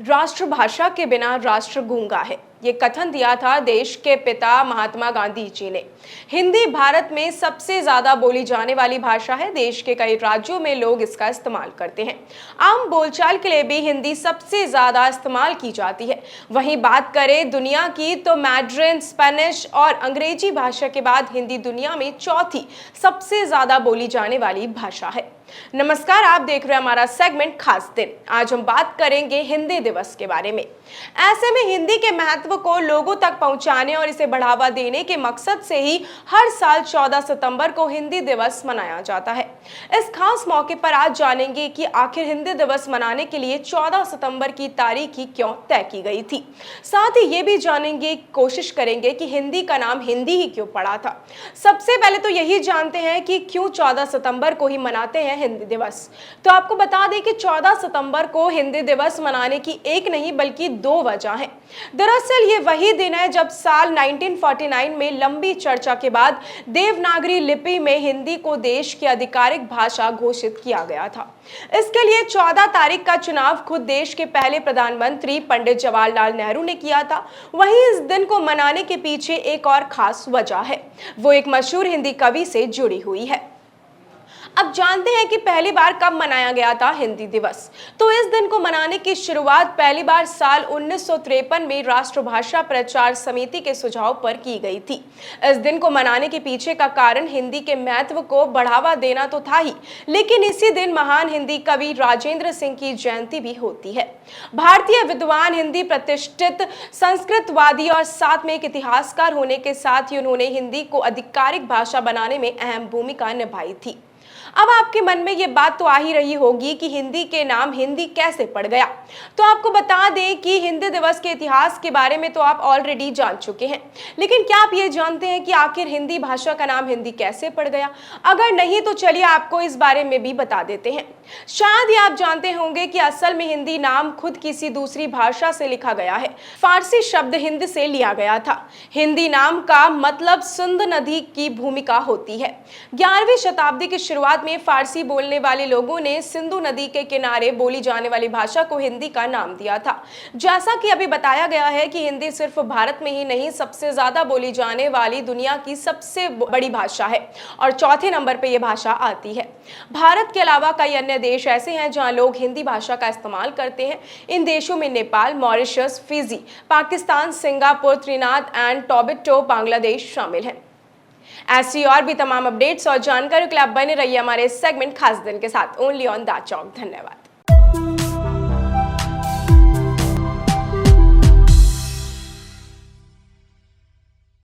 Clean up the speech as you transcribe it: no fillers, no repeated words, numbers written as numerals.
राष्ट्रभाषा के बिना राष्ट्र गूंगा है। ये कथन दिया था देश के पिता महात्मा गांधी जी ने। हिंदी भारत में सबसे ज्यादा बोली जाने वाली भाषा है। देश के कई राज्यों में लोग इसका इस्तेमाल करते हैं। आम बोलचाल के लिए भी हिंदी सबसे ज्यादा इस्तेमाल की जाती है। वहीं बात करें दुनिया की तो मैड्रिन, स्पेनिश और अंग्रेजी भाषा के बाद हिंदी दुनिया में चौथी सबसे ज्यादा बोली जाने वाली भाषा है। नमस्कार, आप देख रहे हैं हमारा सेगमेंट खास दिन। आज हम बात करेंगे हिंदी दिवस के बारे में। ऐसे में हिंदी के महत्व को लोगों तक पहुंचाने और इसे बढ़ावा देने के मकसद से ही हर साल 14 सितंबर को हिंदी दिवस मनाया जाता है। इस खास मौके पर आज जानेंगे कि आखिर हिंदी दिवस मनाने के लिए 14 सितंबर की तारीख ही क्यों तय की गई थी। साथ ही ये भी जानेंगे, कोशिश करेंगे कि हिंदी का नाम हिंदी ही क्यों पड़ा था। सबसे पहले तो यही जानते हैं कि क्यों 14 सितंबर को ही मनाते हैं हिंदी दिवस। तो आपको बता दें कि 14 सितंबर को हिंदी दिवस मनाने की एक नहीं बल्कि दो वजह हैं। दरअसल ये वही दिन है जब साल 1949 में लंबी चर्चा के बाद देवनागरी लिपि में हिंदी को देश की आधिकारिक भाषा घोषित किया गया था। इसके लिए 14 तारीख का चुनाव खुद देश के पहले प्रधानमंत्री पंडित जवाहरलाल नेहरू ने किया था। वहीं इस दिन को मनाने के पीछे एक और खास वजह है, वो एक मशहूर हिंदी कवि से जुड़ी हुई है। अब जानते हैं कि पहली बार कब मनाया गया था हिंदी दिवस। तो इस दिन को मनाने की शुरुआत पहली बार साल 1953 में राष्ट्रभाषा प्रचार समिति के सुझाव पर की गई थी। इस दिन को मनाने के पीछे का कारण हिंदी के महत्व को बढ़ावा देना तो था ही, लेकिन इसी दिन महान हिंदी कवि राजेंद्र सिंह की जयंती भी होती है। भारतीय विद्वान, हिंदी प्रतिष्ठित संस्कृतवादी और साथ में एक इतिहासकार होने के साथ ही उन्होंने हिंदी को आधिकारिक भाषा बनाने में अहम भूमिका निभाई थी। अब आपके मन में ये बात तो आ ही रही होगी कि हिंदी के नाम हिंदी कैसे पड़ गया। तो आपको बता दें कि हिंदी दिवस के इतिहास के बारे में तो आप ऑलरेडी जान चुके हैं, लेकिन क्या आप ये जानते हैं कि आखिर हिंदी भाषा का नाम हिंदी कैसे पड़ गया? अगर नहीं तो चलिए आपको इस बारे में भी बता देते हैं। शायद ही आप जानते होंगे कि असल में हिंदी नाम खुद किसी दूसरी भाषा से लिखा गया है। फारसी शब्द हिंद से लिया गया था। हिंदी नाम का मतलब सिंध नदी की भूमिका होती है। 11वीं शताब्दी की शुरुआत में फारसी बोलने वाले लोगों ने सिंधु नदी के किनारे बोली जाने वाली भाषा को हिंदी का नाम दिया था। जैसा कि अभी बताया गया है कि हिंदी सिर्फ भारत में ही नहीं, सबसे ज्यादा बोली जाने वाली दुनिया की सबसे बड़ी भाषा है और चौथे नंबर पे ये भाषा आती है। भारत के अलावा कई अन्य देश ऐसे हैं जहां लोग हिंदी भाषा का इस्तेमाल करते हैं। इन देशों में Nepal, Mauritius, Fiji, Pakistan, Singapore, त्रिनाद and Tobago, Bangladesh शामिल हैं। ऐसी और भी तमाम अपडेट्स और जानकारी के लिए आप बने रहिए हमारे सेगमेंट खास दिन के साथ, ओनली ऑन द चौक। धन्यवाद।